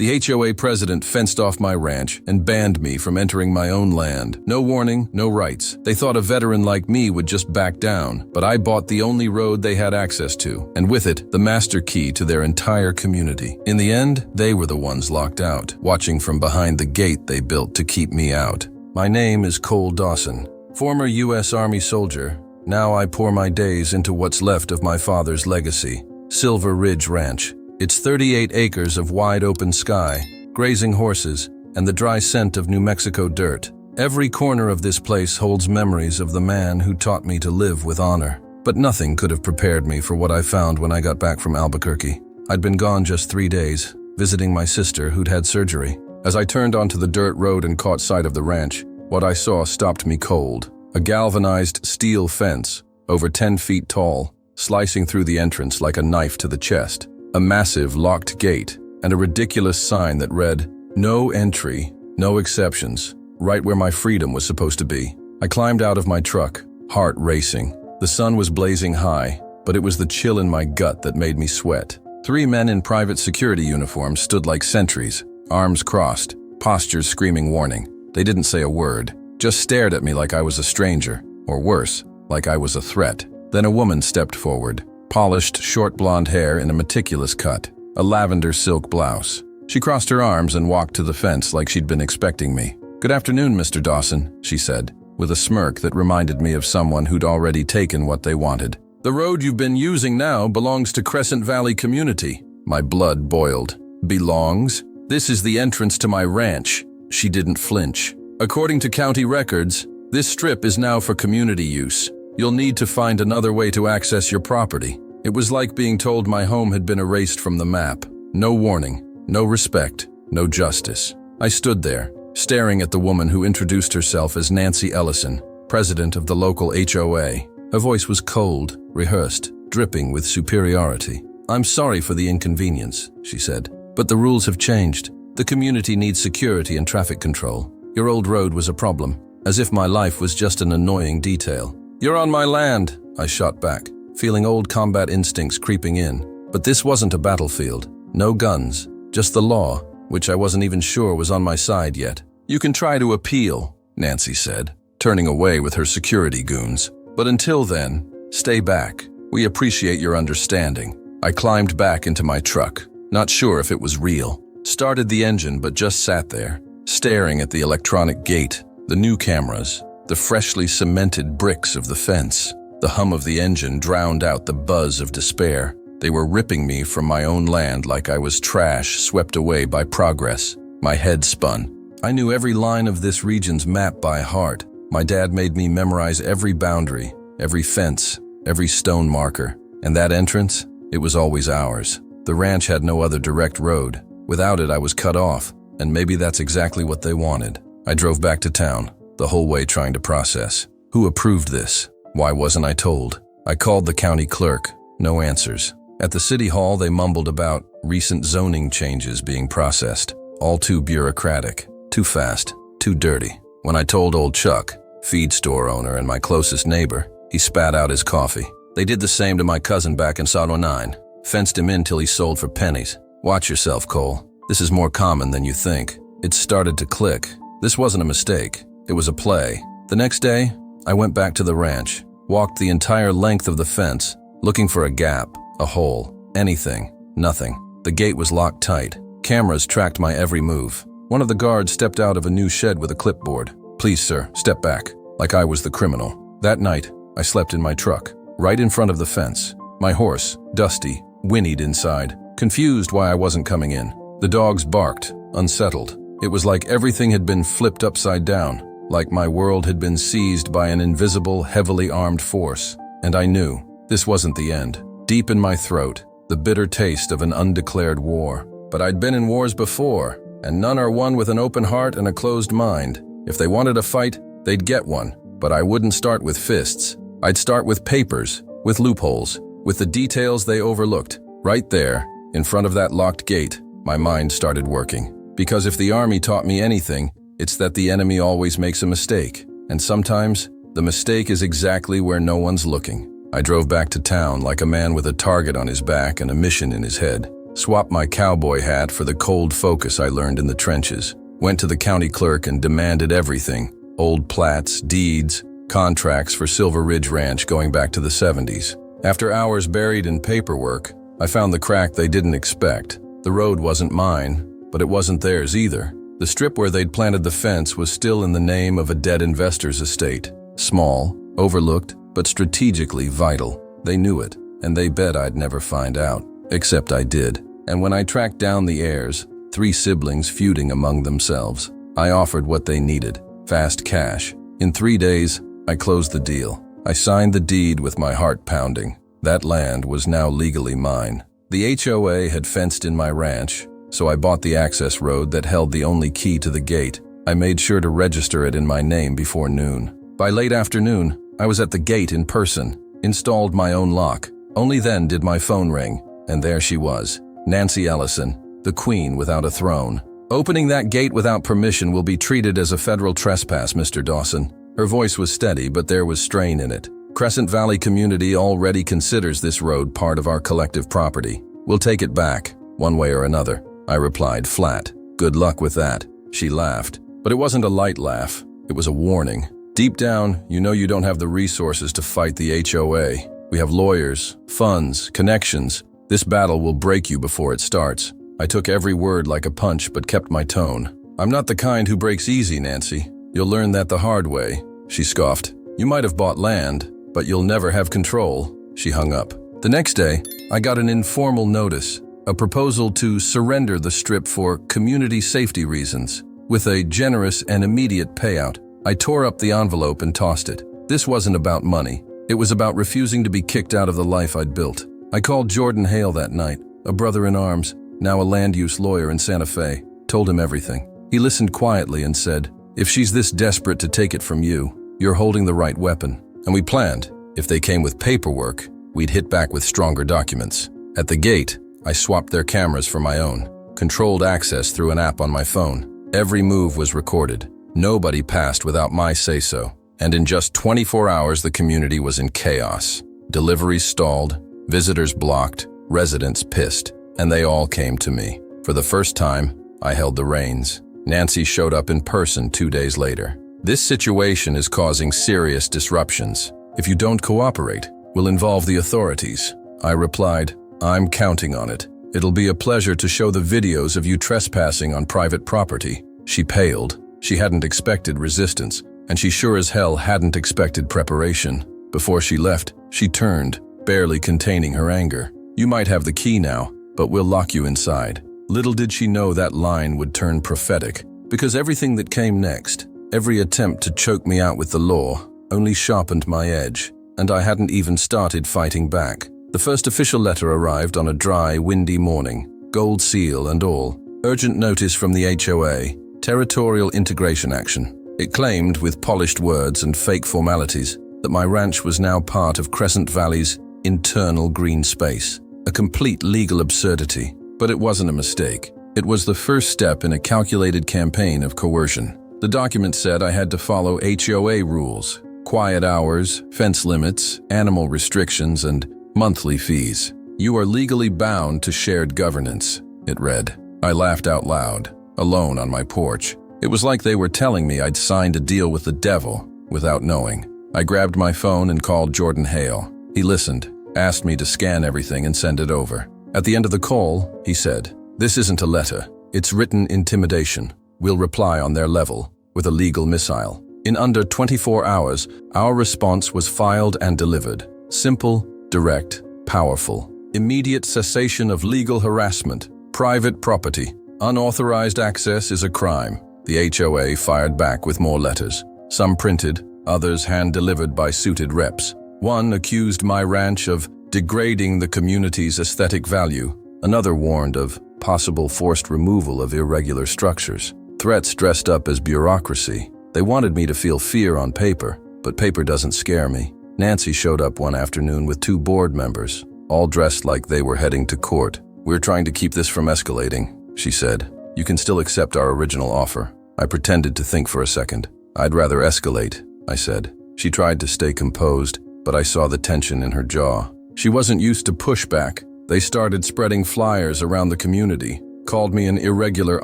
The HOA president fenced off my ranch and banned me from entering my own land. No warning, no rights. They thought a veteran like me would just back down, but I bought the only road they had access to, and with it, the master key to their entire community. In the end, they were the ones locked out, watching from behind the gate they built to keep me out. My name is Cole Dawson, former U.S. Army soldier. Now I pour my days into what's left of my father's legacy, Silver Ridge Ranch. It's 38 acres of wide-open sky, grazing horses, and the dry scent of New Mexico dirt. Every corner of this place holds memories of the man who taught me to live with honor. But nothing could have prepared me for what I found when I got back from Albuquerque. I'd been gone just 3 days, visiting my sister who'd had surgery. As I turned onto the dirt road and caught sight of the ranch, what I saw stopped me cold. A galvanized steel fence, over 10 feet tall, slicing through the entrance like a knife to the chest. A massive locked gate, and a ridiculous sign that read, "No entry, no exceptions," right where my freedom was supposed to be. I climbed out of my truck, heart racing. The sun was blazing high, but it was the chill in my gut that made me sweat. 3 men in private security uniforms stood like sentries, arms crossed, postures screaming warning. They didn't say a word, just stared at me like I was a stranger, or worse, like I was a threat. Then a woman stepped forward. Polished, short blonde hair in a meticulous cut, a lavender silk blouse. She crossed her arms and walked to the fence like she'd been expecting me. "Good afternoon, Mr. Dawson," she said, with a smirk that reminded me of someone who'd already taken what they wanted. "The road you've been using now belongs to Crescent Valley Community." My blood boiled. Belongs? This is the entrance to my ranch. She didn't flinch. "According to county records, this strip is now for community use. You'll need to find another way to access your property." It was like being told my home had been erased from the map. No warning, no respect, no justice. I stood there, staring at the woman who introduced herself as Nancy Ellison, president of the local HOA. Her voice was cold, rehearsed, dripping with superiority. "I'm sorry for the inconvenience," she said, "but the rules have changed. The community needs security and traffic control. Your old road was a problem, as if my life was just an annoying detail." "You're on my land," I shot back, feeling old combat instincts creeping in. But this wasn't a battlefield. No guns, just the law, which I wasn't even sure was on my side yet. "You can try to appeal," Nancy said, turning away with her security goons. "But until then, stay back. We appreciate your understanding." I climbed back into my truck, not sure if it was real. Started the engine but just sat there, staring at the electronic gate, the new cameras, the freshly cemented bricks of the fence. The hum of the engine drowned out the buzz of despair. They were ripping me from my own land like I was trash swept away by progress. My head spun. I knew every line of this region's map by heart. My dad made me memorize every boundary, every fence, every stone marker. And that entrance, it was always ours. The ranch had no other direct road. Without it, I was cut off, and maybe that's exactly what they wanted. I drove back to town, the whole way trying to process. Who approved this? Why wasn't I told? I called the county clerk. No answers. At the city hall, they mumbled about recent zoning changes being processed. All too bureaucratic, too fast, too dirty. When I told old Chuck, feed store owner and my closest neighbor, he spat out his coffee. They did the same to my cousin back in Sodom 9. Fenced him in till he sold for pennies. Watch yourself, Cole. This is more common than you think. It started to click. This wasn't a mistake. It was a play. The next day, I went back to the ranch, walked the entire length of the fence, looking for a gap, a hole, anything, nothing. The gate was locked tight. Cameras tracked my every move. One of the guards stepped out of a new shed with a clipboard. "Please, sir, step back," like I was the criminal. That night, I slept in my truck, right in front of the fence. My horse, Dusty, whinnied inside, confused why I wasn't coming in. The dogs barked, unsettled. It was like everything had been flipped upside down, like my world had been seized by an invisible, heavily armed force. And I knew this wasn't the end. Deep in my throat, the bitter taste of an undeclared war. But I'd been in wars before, and none are won with an open heart and a closed mind. If they wanted a fight, they'd get one. But I wouldn't start with fists. I'd start with papers, with loopholes, with the details they overlooked. Right there, in front of that locked gate, my mind started working. Because if the army taught me anything, it's that the enemy always makes a mistake. And sometimes, the mistake is exactly where no one's looking. I drove back to town like a man with a target on his back and a mission in his head. Swapped my cowboy hat for the cold focus I learned in the trenches. Went to the county clerk and demanded everything. Old plats, deeds, contracts for Silver Ridge Ranch going back to the 70s. After hours buried in paperwork, I found the crack they didn't expect. The road wasn't mine, but it wasn't theirs either. The strip where they'd planted the fence was still in the name of a dead investor's estate. Small, overlooked, but strategically vital. They knew it, and they bet I'd never find out. Except I did. And when I tracked down the heirs, 3 siblings feuding among themselves, I offered what they needed, fast cash. In 3 days, I closed the deal. I signed the deed with my heart pounding. That land was now legally mine. The HOA had fenced in my ranch, so I bought the access road that held the only key to the gate. I made sure to register it in my name before noon. By late afternoon, I was at the gate in person, installed my own lock. Only then did my phone ring, and there she was, Nancy Ellison, the queen without a throne. Opening that gate without permission will be treated as a federal trespass, Mr. Dawson. Her voice was steady, but there was strain in it. Crescent Valley community already considers this road part of our collective property. We'll take it back, one way or another. I replied flat. Good luck with that. She laughed, but it wasn't a light laugh. It was a warning. Deep down, you know you don't have the resources to fight the HOA. We have lawyers, funds, connections. This battle will break you before it starts. I took every word like a punch but kept my tone. I'm not the kind who breaks easy, Nancy. You'll learn that the hard way, she scoffed. You might have bought land, but you'll never have control. She hung up. The next day, I got an informal notice, a proposal to surrender the strip for community safety reasons, with a generous and immediate payout. I tore up the envelope and tossed it. This wasn't about money. It was about refusing to be kicked out of the life I'd built. I called Jordan Hale that night, a brother in arms, now a land use lawyer in Santa Fe, told him everything. He listened quietly and said, "If she's this desperate to take it from you, you're holding the right weapon." And we planned, if they came with paperwork, we'd hit back with stronger documents. At the gate, I swapped their cameras for my own, controlled access through an app on my phone. Every move was recorded. Nobody passed without my say-so. And in just 24 hours, the community was in chaos. Deliveries stalled, visitors blocked, residents pissed, and they all came to me. For the first time, I held the reins. Nancy showed up in person 2 days later. This situation is causing serious disruptions. If you don't cooperate, we'll involve the authorities. I replied, I'm counting on it. It'll be a pleasure to show the videos of you trespassing on private property. She paled. She hadn't expected resistance, and she sure as hell hadn't expected preparation. Before she left, she turned, barely containing her anger. You might have the key now, but we'll lock you inside. Little did she know that line would turn prophetic, because everything that came next, every attempt to choke me out with the law, only sharpened my edge, and I hadn't even started fighting back. The first official letter arrived on a dry, windy morning, gold seal and all. Urgent notice from the HOA, territorial integration action. It claimed, with polished words and fake formalities, that my ranch was now part of Crescent Valley's internal green space. A complete legal absurdity. But it wasn't a mistake. It was the first step in a calculated campaign of coercion. The document said I had to follow HOA rules, quiet hours, fence limits, animal restrictions, and monthly fees. You are legally bound to shared governance, it read. I laughed out loud, alone on my porch. It was like they were telling me I'd signed a deal with the devil without knowing. I grabbed my phone and called Jordan Hale. He listened, asked me to scan everything and send it over. At the end of the call, he said, "This isn't a letter. It's written intimidation. We'll reply on their level with a legal missile." In under 24 hours, our response was filed and delivered. Simple, direct, powerful. Immediate cessation of legal harassment. Private property. Unauthorized access is a crime. The HOA fired back with more letters. Some printed, others hand-delivered by suited reps. One accused my ranch of degrading the community's aesthetic value. Another warned of possible forced removal of irregular structures. Threats dressed up as bureaucracy. They wanted me to feel fear on paper, but paper doesn't scare me. Nancy showed up one afternoon with 2 board members, all dressed like they were heading to court. "We're trying to keep this from escalating," she said. "You can still accept our original offer." I pretended to think for a second. "I'd rather escalate," I said. She tried to stay composed, but I saw the tension in her jaw. She wasn't used to pushback, They started spreading flyers around the community, called me an irregular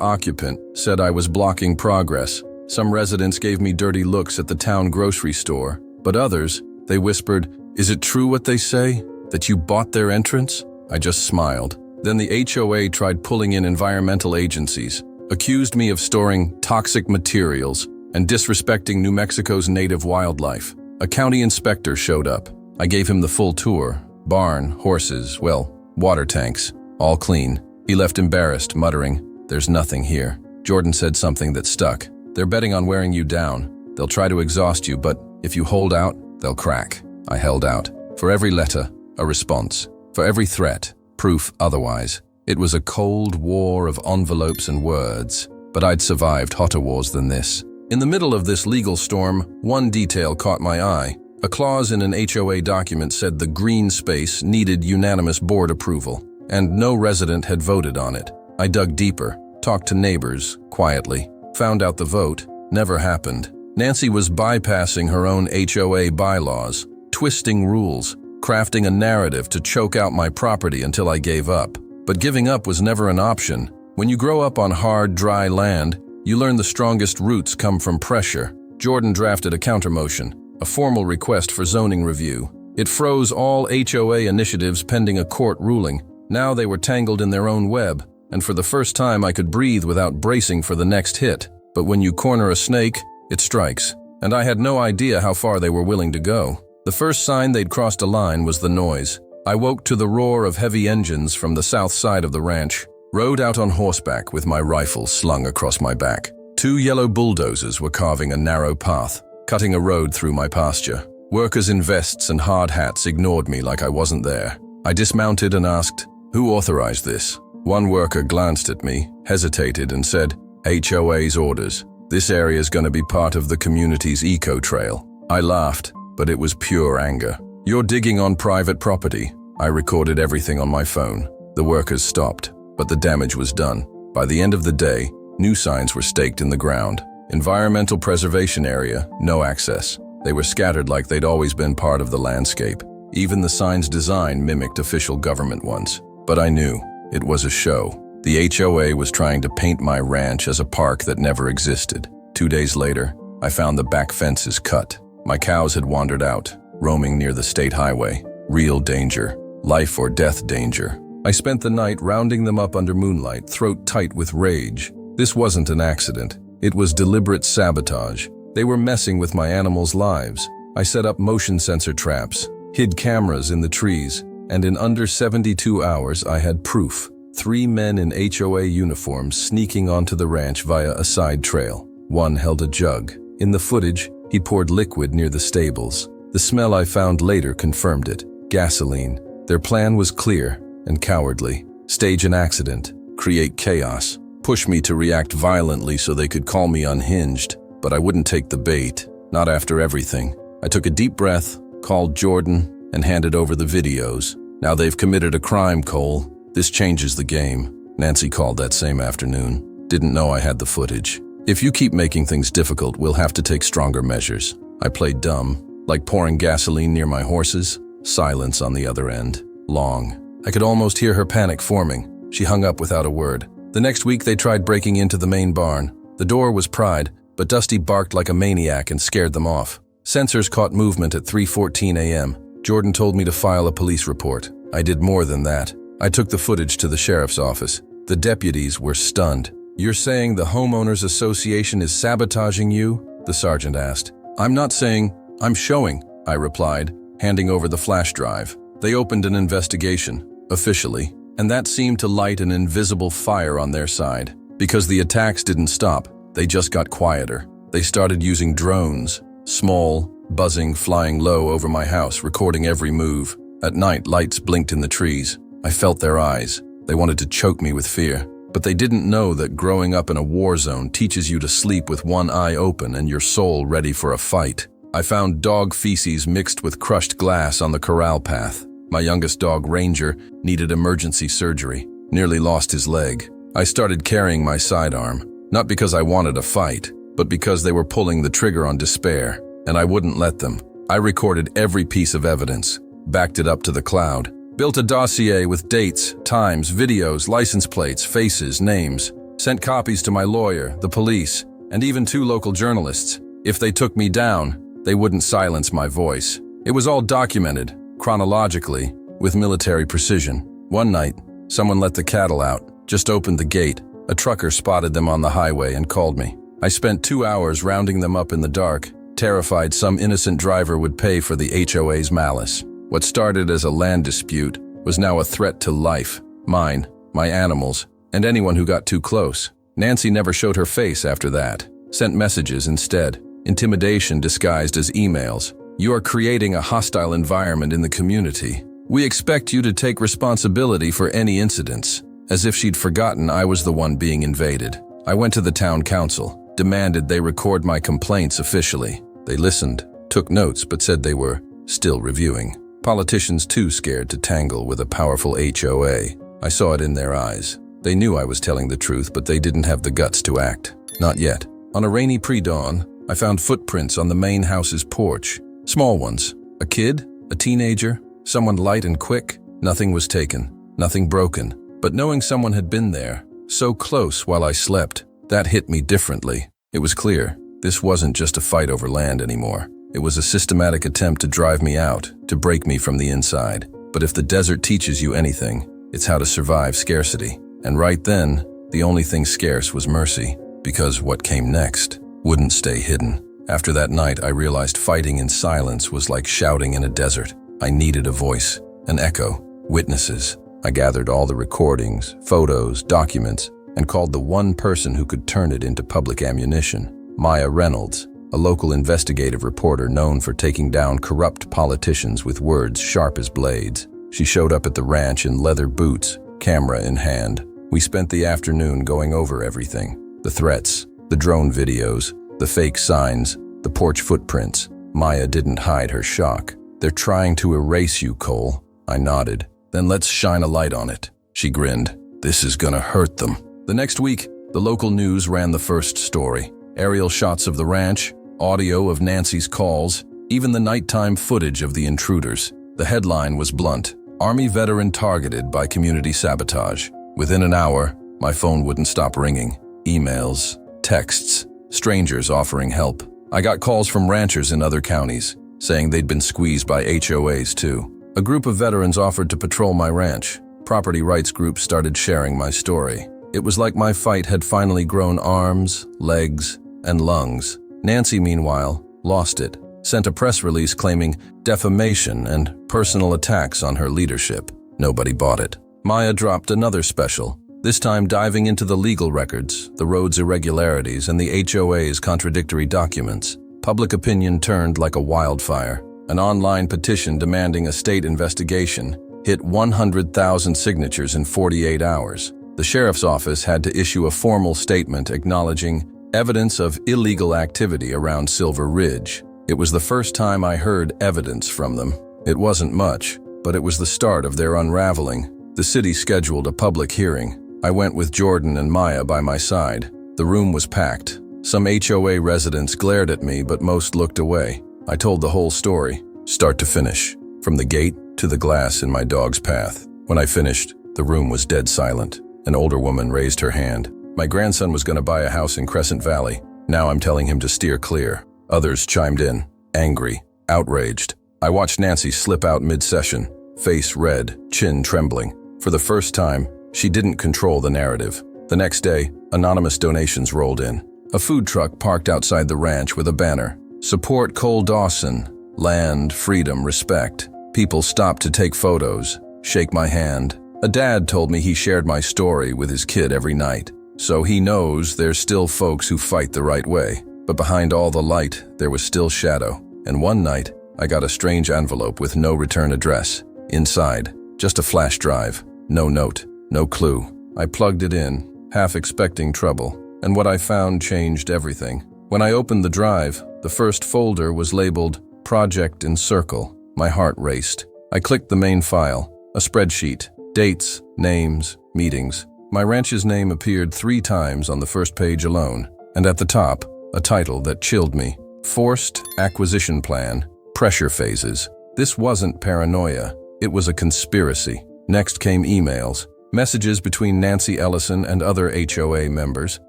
occupant, said I was blocking progress. Some residents gave me dirty looks at the town grocery store, but others, they whispered, "Is it true what they say? That you bought their entrance?" I just smiled. Then the HOA tried pulling in environmental agencies, accused me of storing toxic materials and disrespecting New Mexico's native wildlife. A county inspector showed up. I gave him the full tour. Barn, horses, well, water tanks, all clean. He left embarrassed, muttering, "There's nothing here." Jordan said something that stuck. "They're betting on wearing you down. They'll try to exhaust you, but if you hold out, they'll crack." I held out. For every letter, a response. For every threat, proof otherwise. It was a cold war of envelopes and words, but I'd survived hotter wars than this. In the middle of this legal storm, one detail caught my eye. A clause in an HOA document said the green space needed unanimous board approval, and no resident had voted on it. I dug deeper, talked to neighbors, quietly, found out the vote never happened. Nancy was bypassing her own HOA bylaws, twisting rules, crafting a narrative to choke out my property until I gave up. But giving up was never an option. When you grow up on hard, dry land, you learn the strongest roots come from pressure. Jordan drafted a countermotion, a formal request for zoning review. It froze all HOA initiatives pending a court ruling. Now they were tangled in their own web, and for the first time I could breathe without bracing for the next hit. But when you corner a snake, it strikes. And I had no idea how far they were willing to go. The first sign they'd crossed a line was the noise. I woke to the roar of heavy engines from the south side of the ranch, rode out on horseback with my rifle slung across my back. 2 yellow bulldozers were carving a narrow path, cutting a road through my pasture. Workers in vests and hard hats ignored me like I wasn't there. I dismounted and asked, "Who authorized this?" One worker glanced at me, hesitated, and said, "HOA's orders. This area's going to be part of the community's eco-trail." I laughed, but it was pure anger. "You're digging on private property." I recorded everything on my phone. The workers stopped, but the damage was done. By the end of the day, new signs were staked in the ground. Environmental preservation area, no access. They were scattered like they'd always been part of the landscape. Even the sign's design mimicked official government ones. But I knew it was a show. The HOA was trying to paint my ranch as a park that never existed. 2 days later, I found the back fences cut. My cows had wandered out, roaming near the state highway. Real danger. Life or death danger. I spent the night rounding them up under moonlight, throat tight with rage. This wasn't an accident. It was deliberate sabotage. They were messing with my animals' lives. I set up motion sensor traps, hid cameras in the trees, and in under 72 hours I had proof. 3 men in HOA uniforms sneaking onto the ranch via a side trail. One held a jug. In the footage, he poured liquid near the stables. The smell I found later confirmed it. Gasoline. Their plan was clear and cowardly. Stage an accident, create chaos, push me to react violently so they could call me unhinged. But I wouldn't take the bait, not after everything. I took a deep breath, called Jordan, and handed over the videos. "Now they've committed a crime, Cole. This changes the game." Nancy called that same afternoon. "Didn't know I had the footage. If you keep making things difficult, we'll have to take stronger measures." I played dumb, like pouring gasoline near my horses. Silence on the other end. Long. I could almost hear her panic forming. She hung up without a word. The next week they tried breaking into the main barn. The door was pried, but Dusty barked like a maniac and scared them off. Sensors caught movement at 3:14 a.m. Jordan told me to file a police report. I did more than that. I took the footage to the sheriff's office. The deputies were stunned. "You're saying the homeowners association is sabotaging you?" the sergeant asked. "I'm not saying, I'm showing," I replied, handing over the flash drive. They opened an investigation, officially, and that seemed to light an invisible fire on their side. Because the attacks didn't stop, they just got quieter. They started using drones, small, buzzing, flying low over my house, recording every move. At night, lights blinked in the trees. I felt their eyes. They wanted to choke me with fear. But they didn't know that growing up in a war zone teaches you to sleep with one eye open and your soul ready for a fight. I found dog feces mixed with crushed glass on the corral path. My youngest dog, Ranger, needed emergency surgery, nearly lost his leg. I started carrying my sidearm, not because I wanted a fight, but because they were pulling the trigger on despair, and I wouldn't let them. I recorded every piece of evidence, backed it up to the cloud. Built a dossier with dates, times, videos, license plates, faces, names. Sent copies to my lawyer, the police, and even 2 local journalists. If they took me down, they wouldn't silence my voice. It was all documented, chronologically, with military precision. One night, someone let the cattle out, just opened the gate. A trucker spotted them on the highway and called me. I spent 2 hours rounding them up in the dark, terrified some innocent driver would pay for the HOA's malice. What started as a land dispute was now a threat to life, mine, my animals, and anyone who got too close. Nancy never showed her face after that, sent messages instead, intimidation disguised as emails. You are creating a hostile environment in the community. We expect you to take responsibility for any incidents. As if she'd forgotten I was the one being invaded. I went to the town council, demanded they record my complaints officially. They listened, took notes, but said they were still reviewing. Politicians too scared to tangle with a powerful HOA. I saw it in their eyes. They knew I was telling the truth, but they didn't have the guts to act. Not yet. On a rainy pre-dawn, I found footprints on the main house's porch. Small ones. A kid? A teenager? Someone light and quick? Nothing was taken. Nothing broken. But knowing someone had been there, so close while I slept, that hit me differently. It was clear. This wasn't just a fight over land anymore. It was a systematic attempt to drive me out, to break me from the inside. But if the desert teaches you anything, it's how to survive scarcity. And right then, the only thing scarce was mercy, because what came next wouldn't stay hidden. After that night, I realized fighting in silence was like shouting in a desert. I needed a voice, an echo, witnesses. I gathered all the recordings, photos, documents, and called the one person who could turn it into public ammunition, Maya Reynolds, a local investigative reporter known for taking down corrupt politicians with words sharp as blades. She showed up at the ranch in leather boots, camera in hand. We spent the afternoon going over everything. The threats, the drone videos, the fake signs, the porch footprints. Maya didn't hide her shock. They're trying to erase you, Cole. I nodded. Then let's shine a light on it. She grinned. This is gonna hurt them. The next week, the local news ran the first story. Aerial shots of the ranch, audio of Nancy's calls, even the nighttime footage of the intruders. The headline was blunt. Army veteran targeted by community sabotage. Within an hour, my phone wouldn't stop ringing. Emails, texts, strangers offering help. I got calls from ranchers in other counties, saying they'd been squeezed by HOAs too. A group of veterans offered to patrol my ranch. Property rights groups started sharing my story. It was like my fight had finally grown arms, legs, and lungs. Nancy, meanwhile, lost it, sent a press release claiming defamation and personal attacks on her leadership. Nobody bought it. Maya dropped another special, this time diving into the legal records, the road's irregularities, and the HOA's contradictory documents. Public opinion turned like a wildfire. An online petition demanding a state investigation hit 100,000 signatures in 48 hours. The sheriff's office had to issue a formal statement acknowledging evidence of illegal activity around Silver Ridge. It was the first time I heard evidence from them. It wasn't much, but it was the start of their unraveling. The city scheduled a public hearing. I went with Jordan and Maya by my side. The room was packed. Some HOA residents glared at me, but most looked away. I told the whole story, start to finish, from the gate to the glass in my dog's path. When I finished, the room was dead silent. An older woman raised her hand. My grandson was going to buy a house in Crescent Valley. Now I'm telling him to steer clear. Others chimed in, angry, outraged. I watched Nancy slip out mid-session, face red, chin trembling. For the first time, she didn't control the narrative. The next day, anonymous donations rolled in. A food truck parked outside the ranch with a banner. Support Cole Dawson. Land, freedom, respect. People stopped to take photos, shake my hand. A dad told me he shared my story with his kid every night. So he knows there's still folks who fight the right way. But behind all the light, there was still shadow. And one night, I got a strange envelope with no return address. Inside, just a flash drive. No note, no clue. I plugged it in, half expecting trouble. And what I found changed everything. When I opened the drive, the first folder was labeled Project Encircle. My heart raced. I clicked the main file, a spreadsheet, dates, names, meetings. My ranch's name appeared 3 times on the first page alone, and at the top, a title that chilled me. Forced Acquisition Plan, Pressure Phases. This wasn't paranoia. It was a conspiracy. Next came emails, messages between Nancy Ellison and other HOA members.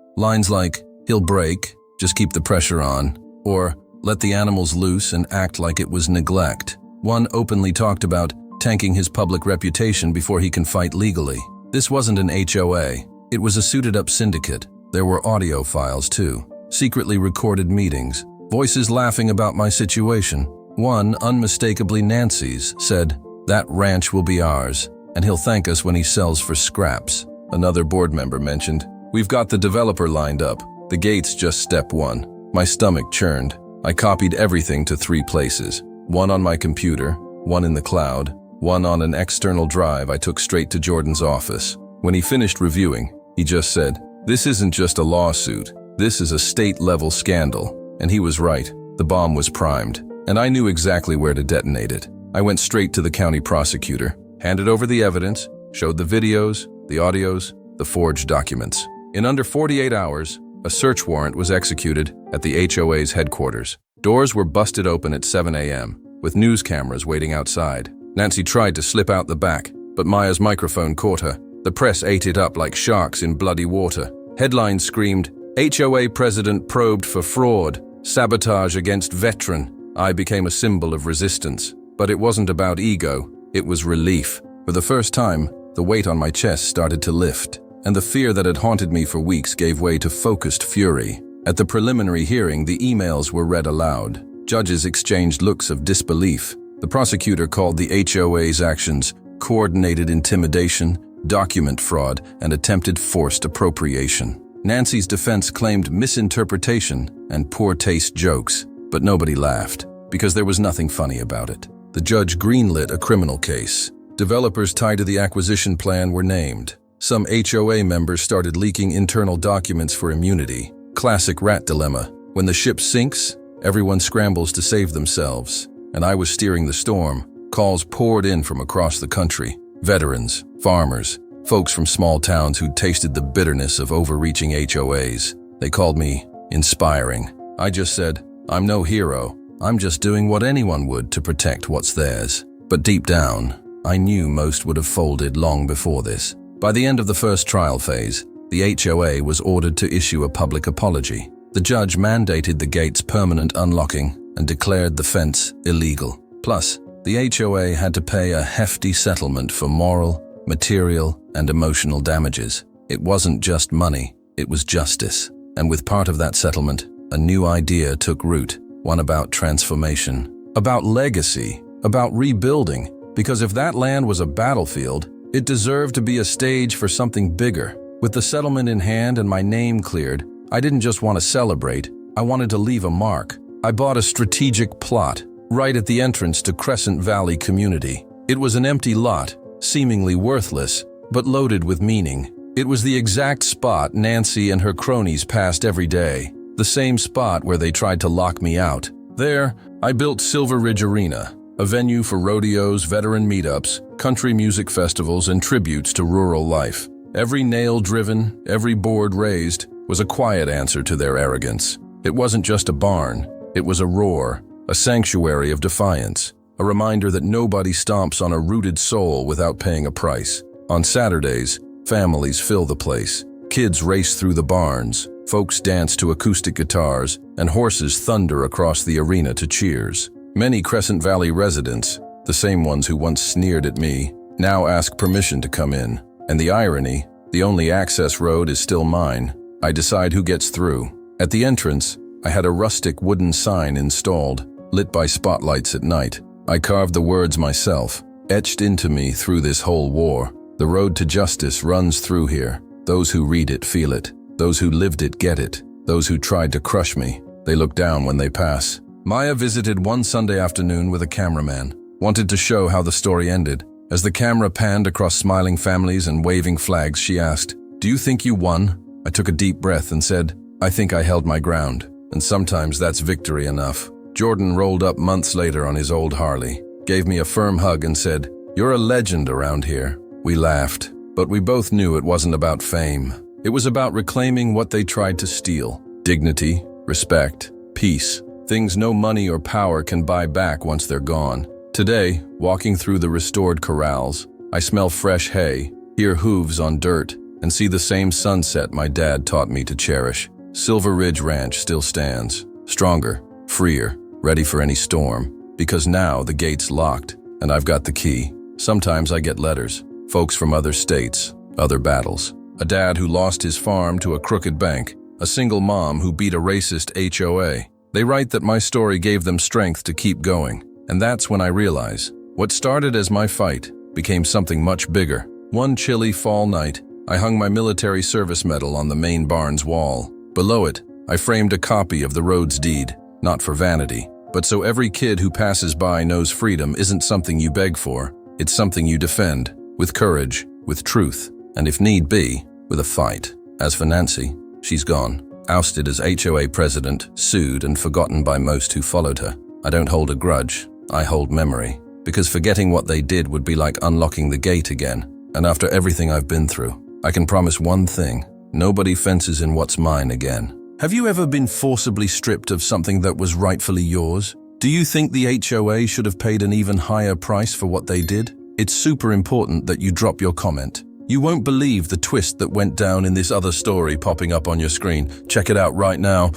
Lines like, "He'll break, just keep the pressure on," or "Let the animals loose and act like it was neglect." One openly talked about tanking his public reputation before he can fight legally. This wasn't an HOA. It was a suited-up syndicate. There were audio files, too. Secretly recorded meetings. Voices laughing about my situation. One, unmistakably Nancy's, said, "That ranch will be ours, and he'll thank us when he sells for scraps." Another board member mentioned, "We've got the developer lined up. The gate's just step one." My stomach churned. I copied everything to 3 places. One on my computer, one in the cloud, one on an external drive I took straight to Jordan's office. When he finished reviewing, he just said, "This isn't just a lawsuit. This is a state-level scandal." And he was right. The bomb was primed, and I knew exactly where to detonate it. I went straight to the county prosecutor, handed over the evidence, showed the videos, the audios, the forged documents. In under 48 hours, a search warrant was executed at the HOA's headquarters. Doors were busted open at 7 a.m., with news cameras waiting outside. Nancy tried to slip out the back, but Maya's microphone caught her. The press ate it up like sharks in bloody water. Headlines screamed, "HOA president probed for fraud, sabotage against veteran." I became a symbol of resistance. But it wasn't about ego, it was relief. For the first time, the weight on my chest started to lift, and the fear that had haunted me for weeks gave way to focused fury. At the preliminary hearing, the emails were read aloud. Judges exchanged looks of disbelief. The prosecutor called the HOA's actions coordinated intimidation, document fraud, and attempted forced appropriation. Nancy's defense claimed misinterpretation and poor taste jokes, but nobody laughed, because there was nothing funny about it. The judge greenlit a criminal case. Developers tied to the acquisition plan were named. Some HOA members started leaking internal documents for immunity. Classic rat dilemma. When the ship sinks, everyone scrambles to save themselves. And I was steering the storm. Calls poured in from across the country. Veterans, farmers, folks from small towns who'd tasted the bitterness of overreaching HOAs. They called me inspiring. I just said, "I'm no hero. I'm just doing what anyone would to protect what's theirs." But deep down, I knew most would have folded long before this. By the end of the first trial phase, the HOA was ordered to issue a public apology. The judge mandated the gate's permanent unlocking and declared the fence illegal. Plus, the HOA had to pay a hefty settlement for moral, material, and emotional damages. It wasn't just money, it was justice. And with part of that settlement, a new idea took root, one about transformation, about legacy, about rebuilding, because if that land was a battlefield, it deserved to be a stage for something bigger. With the settlement in hand and my name cleared, I didn't just want to celebrate, I wanted to leave a mark. I bought a strategic plot, right at the entrance to Crescent Valley Community. It was an empty lot, seemingly worthless, but loaded with meaning. It was the exact spot Nancy and her cronies passed every day, the same spot where they tried to lock me out. There, I built Silver Ridge Arena, a venue for rodeos, veteran meetups, country music festivals, and tributes to rural life. Every nail driven, every board raised, was a quiet answer to their arrogance. It wasn't just a barn, it was a roar, a sanctuary of defiance, a reminder that nobody stomps on a rooted soul without paying a price. On Saturdays, families fill the place. Kids race through the barns, folks dance to acoustic guitars, and horses thunder across the arena to cheers. Many Crescent Valley residents, the same ones who once sneered at me, now ask permission to come in. And the irony, the only access road is still mine. I decide who gets through. At the entrance, I had a rustic wooden sign installed, lit by spotlights at night. I carved the words myself, etched into me through this whole war. The road to justice runs through here. Those who read it feel it. Those who lived it get it. Those who tried to crush me, they look down when they pass. Maya visited one Sunday afternoon with a cameraman, wanted to show how the story ended. As the camera panned across smiling families and waving flags, she asked, "Do you think you won?" I took a deep breath and said, "I think I held my ground. And sometimes that's victory enough." Jordan rolled up months later on his old Harley, gave me a firm hug and said, "You're a legend around here." We laughed, but we both knew it wasn't about fame. It was about reclaiming what they tried to steal. Dignity, respect, peace, things no money or power can buy back once they're gone. Today, walking through the restored corrals, I smell fresh hay, hear hooves on dirt, and see the same sunset my dad taught me to cherish. Silver Ridge Ranch still stands, stronger, freer, ready for any storm, because now the gate's locked, and I've got the key. Sometimes I get letters, folks from other states, other battles. A dad who lost his farm to a crooked bank, a single mom who beat a racist HOA. They write that my story gave them strength to keep going, and that's when I realize what started as my fight became something much bigger. One chilly fall night, I hung my military service medal on the main barn's wall. Below it, I framed a copy of the road's deed, not for vanity, but so every kid who passes by knows freedom isn't something you beg for, it's something you defend, with courage, with truth, and if need be, with a fight. As for Nancy, she's gone, ousted as HOA president, sued and forgotten by most who followed her. I don't hold a grudge, I hold memory, because forgetting what they did would be like unlocking the gate again. And after everything I've been through, I can promise one thing: nobody fences in what's mine again. Have you ever been forcibly stripped of something that was rightfully yours? Do you think the HOA should have paid an even higher price for what they did? It's super important that you drop your comment. You won't believe the twist that went down in this other story popping up on your screen. Check it out right now.